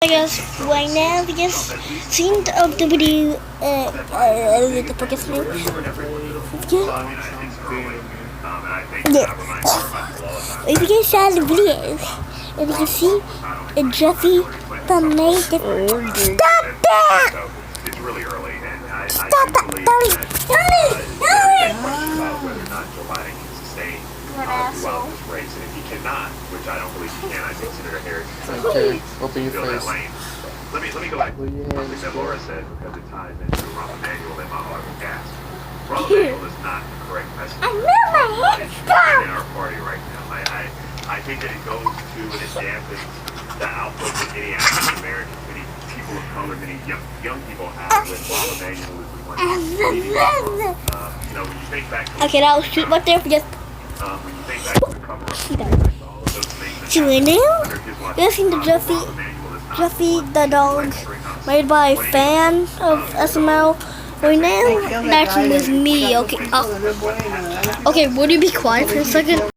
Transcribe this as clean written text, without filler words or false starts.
I guess right now we just seen the video the podcast name. Yeah. If you guys saw the video, if you can see Jeffy made the stop that! Stop that! What asshole? Race, and if he cannot, which I don't believe he can, I think Senator Harris Okay, open your fill that face. lane. Let me go back to something that Laura said because it ties into Rahm Emanuel and my heart will gasp. Rahm Emanuel is not the correct message. I knew my head stopped. In our party right now, I think that it goes to and it dampens the output that many African Americans, many people of color, many young people have when Rahm Emanuel is the one leading the front. You know, when you think back to Okay, that was shoot right there for just when you think back to the cover up, all of those things see right now. You seen the Jeffy the dog made by a fan of SML right now? That was me. Okay, okay, would you be quiet for a second?